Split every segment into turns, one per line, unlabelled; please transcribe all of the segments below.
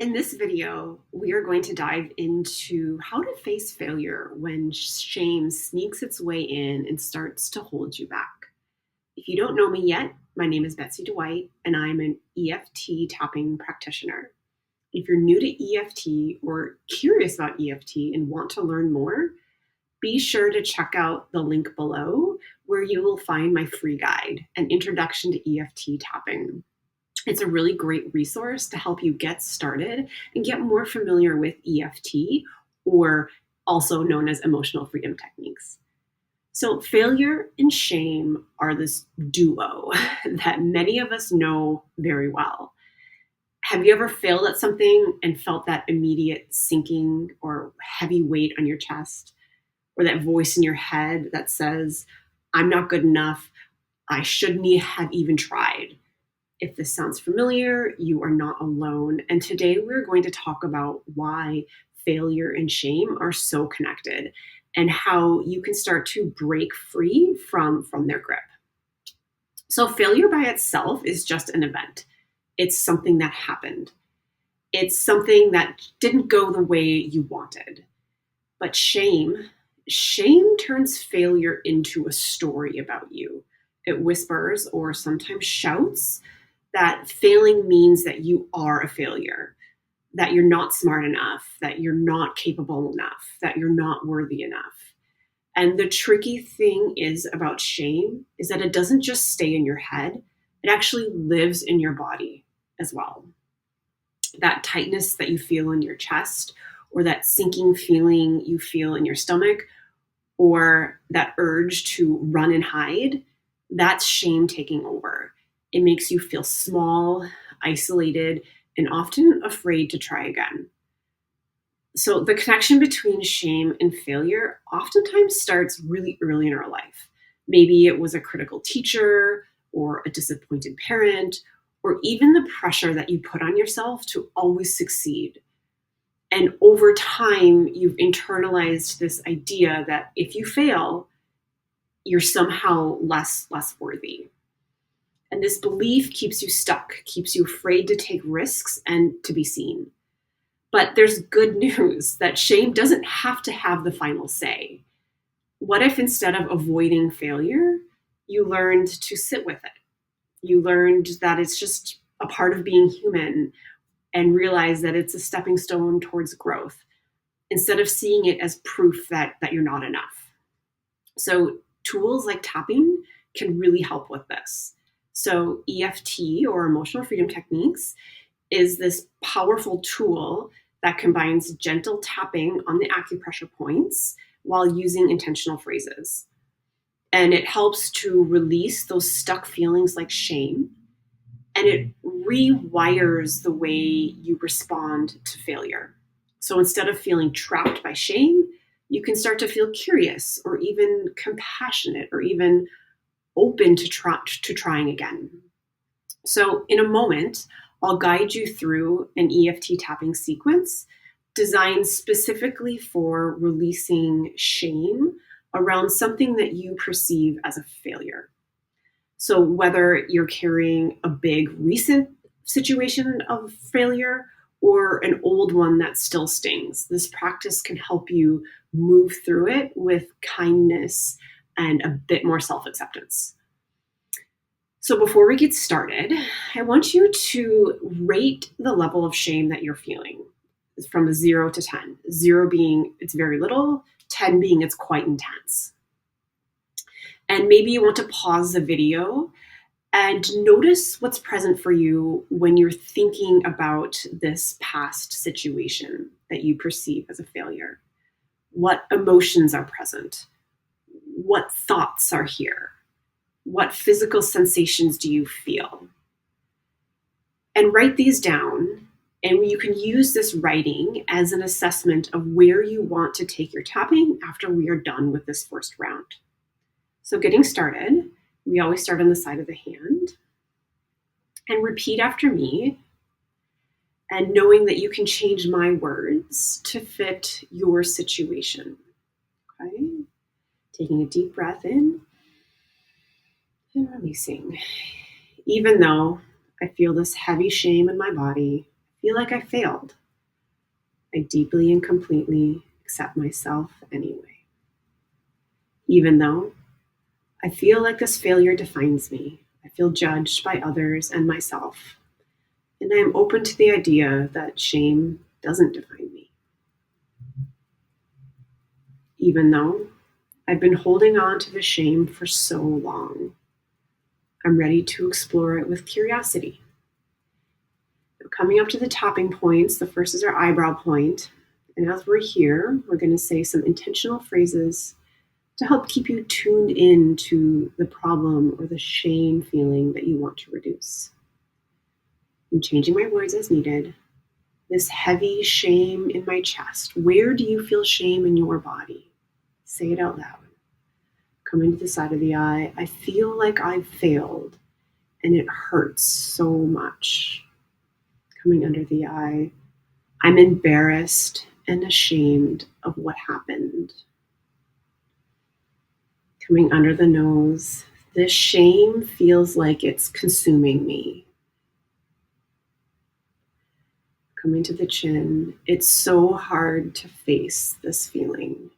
In this video, we are going to dive into how to face failure when shame sneaks its way in and starts to hold you back. If you don't know me yet, my name is Betsy Dwight, and I'm an EFT tapping practitioner. If you're new to EFT or curious about EFT and want to learn more, be sure to check out the link below where you will find my free guide, An Introduction to EFT Tapping. It's a really great resource to help you get started and get more familiar with EFT, or also known as emotional freedom techniques. So, failure and shame are this duo that many of us know very well. Have you ever failed at something and felt that immediate sinking or heavy weight on your chest, or that voice in your head that says, I'm not good enough, I shouldn't have even tried? If this sounds familiar, you are not alone. And today we're going to talk about why failure and shame are so connected and how you can start to break free from their grip. So failure by itself is just an event. It's something that happened. It's something that didn't go the way you wanted. But shame turns failure into a story about you. It whispers or sometimes shouts that failing means that you are a failure, that you're not smart enough, that you're not capable enough, that you're not worthy enough. And the tricky thing is about shame is that it doesn't just stay in your head, it actually lives in your body as well. That tightness that you feel in your chest, or that sinking feeling you feel in your stomach, or that urge to run and hide, that's shame taking over. It makes you feel small, isolated, and often afraid to try again. So the connection between shame and failure oftentimes starts really early in our life. Maybe it was a critical teacher or a disappointed parent, or even the pressure that you put on yourself to always succeed. And over time, you've internalized this idea that if you fail, you're somehow less worthy. And this belief keeps you stuck, keeps you afraid to take risks and to be seen. But there's good news that shame doesn't have to have the final say. What if instead of avoiding failure, you learned to sit with it? You learned that it's just a part of being human and realize that it's a stepping stone towards growth instead of seeing it as proof that you're not enough. So tools like tapping can really help with this. So EFT, or emotional freedom techniques, is this powerful tool that combines gentle tapping on the acupressure points while using intentional phrases. And it helps to release those stuck feelings like shame, and it rewires the way you respond to failure. So instead of feeling trapped by shame, you can start to feel curious or even compassionate or even open to trying again. So in a moment, I'll guide you through an EFT tapping sequence designed specifically for releasing shame around something that you perceive as a failure. So whether you're carrying a big recent situation of failure or an old one that still stings, this practice can help you move through it with kindness and a bit more self-acceptance. So before we get started, I want you to rate the level of shame that you're feeling from a 0 to 10. 0 being it's very little, 10 being it's quite intense. And maybe you want to pause the video and notice what's present for you when you're thinking about this past situation that you perceive as a failure. What emotions are present? What thoughts are here? What physical sensations do you feel? And write these down, and you can use this writing as an assessment of where you want to take your tapping after we are done with this first round. So getting started, we always start on the side of the hand, and repeat after me, and knowing that you can change my words to fit your situation. Okay? Taking a deep breath in and releasing. Even though I feel this heavy shame in my body, feel like I failed. I deeply and completely accept myself anyway. Even though I feel like this failure defines me, I feel judged by others and myself, and I am open to the idea that shame doesn't define me. Even though I've been holding on to the shame for so long, I'm ready to explore it with curiosity. Coming up to the tapping points, the first is our eyebrow point. And as we're here, we're going to say some intentional phrases to help keep you tuned in to the problem or the shame feeling that you want to reduce. I'm changing my words as needed. This heavy shame in my chest. Where do you feel shame in your body? Say it out loud. Coming to the side of the eye. I feel like I've failed and it hurts so much. Coming under the eye. I'm embarrassed and ashamed of what happened. Coming under the nose. This shame feels like it's consuming me. Coming to the chin. It's so hard to face this feeling.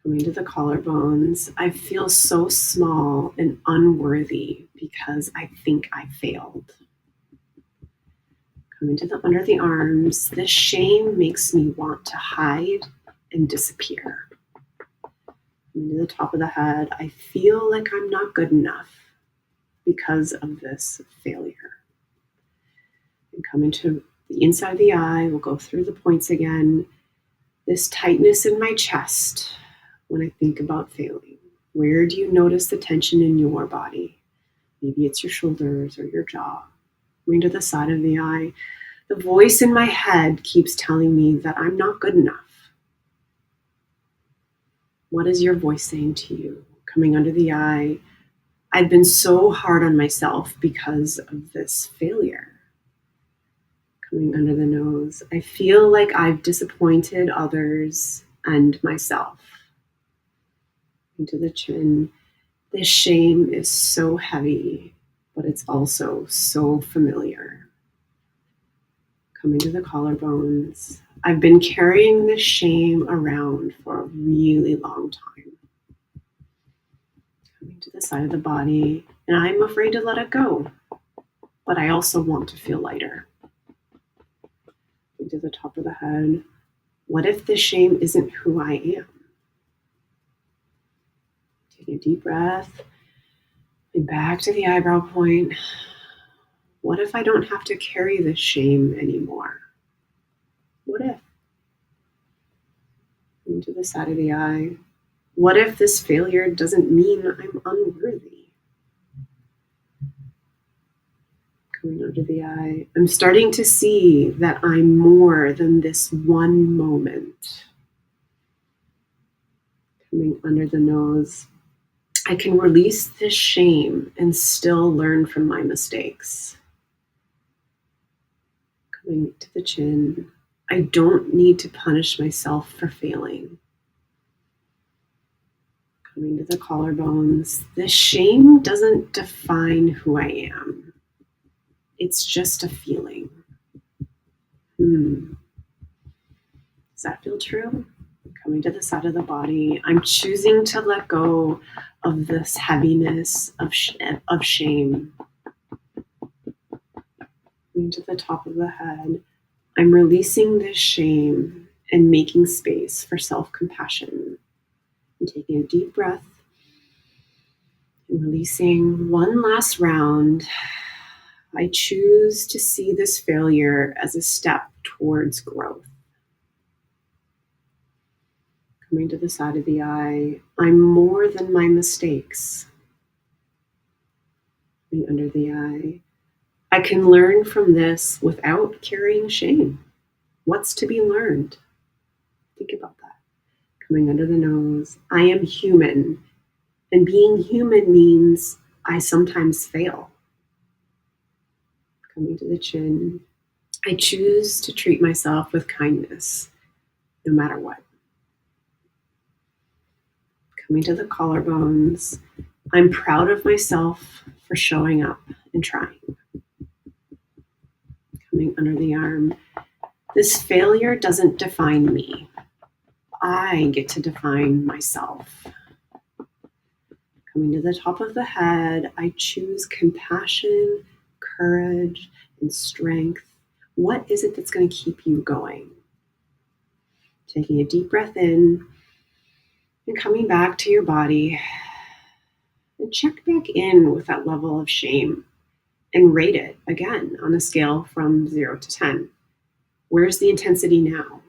Coming to the collarbones. I feel so small and unworthy because I think I failed. Coming to the under the arms. This shame makes me want to hide and disappear. Coming to the top of the head. I feel like I'm not good enough because of this failure. And coming to the inside of the eye, we'll go through the points again. This tightness in my chest when I think about failing. Where do you notice the tension in your body? Maybe it's your shoulders or your jaw. Coming to the side of the eye. The voice in my head keeps telling me that I'm not good enough. What is your voice saying to you? Coming under the eye. I've been so hard on myself because of this failure. Coming under the nose. I feel like I've disappointed others and myself. Into the chin. This shame is so heavy, but it's also so familiar. Coming to the collarbones. I've been carrying this shame around for a really long time. Coming to the side of the body, and I'm afraid to let it go, but I also want to feel lighter. Coming to the top of the head. What if this shame isn't who I am? Taking a deep breath. And back to the eyebrow point. What if I don't have to carry this shame anymore? What if? Into the side of the eye. What if this failure doesn't mean I'm unworthy? Coming under the eye. I'm starting to see that I'm more than this one moment. Coming under the nose. I can release this shame and still learn from my mistakes. Coming to the chin. I don't need to punish myself for failing. Coming to the collarbones. This shame doesn't define who I am. It's just a feeling. Does that feel true? Coming to the side of the body. I'm choosing to let go of this heaviness of shame. Coming to the top of the head. I'm releasing this shame and making space for self-compassion. And taking a deep breath and releasing one last round. I choose to see this failure as a step towards growth. Coming to the side of the eye. I'm more than my mistakes. Coming under the eye. I can learn from this without carrying shame. What's to be learned? Think about that. Coming under the nose. I am human. And being human means I sometimes fail. Coming to the chin. I choose to treat myself with kindness, no matter what. Coming to the collarbones. I'm proud of myself for showing up and trying. Coming under the arm. This failure doesn't define me. I get to define myself. Coming to the top of the head, I choose compassion, courage, and strength. What is it that's going to keep you going? Taking a deep breath in and coming back to your body. And check back in with that level of shame and rate it again on a scale from 0 to 10. Where's the intensity now?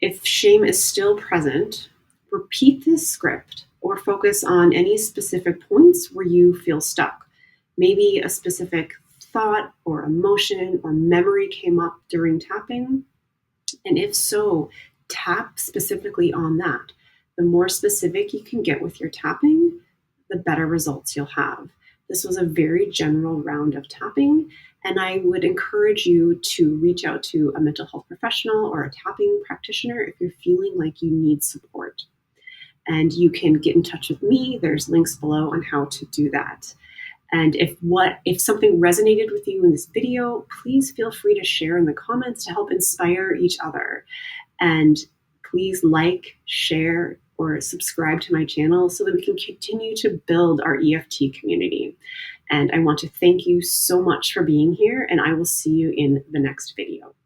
If shame is still present, repeat this script or focus on any specific points where you feel stuck. Maybe a specific thought or emotion or memory came up during tapping. And if so, tap specifically on that. The more specific you can get with your tapping, the better results you'll have. This was a very general round of tapping, and I would encourage you to reach out to a mental health professional or a tapping practitioner if you're feeling like you need support. And you can get in touch with me. There's links below on how to do that. And if something resonated with you in this video, please feel free to share in the comments to help inspire each other. And please like, share, or subscribe to my channel so that we can continue to build our EFT community. And I want to thank you so much for being here, and I will see you in the next video.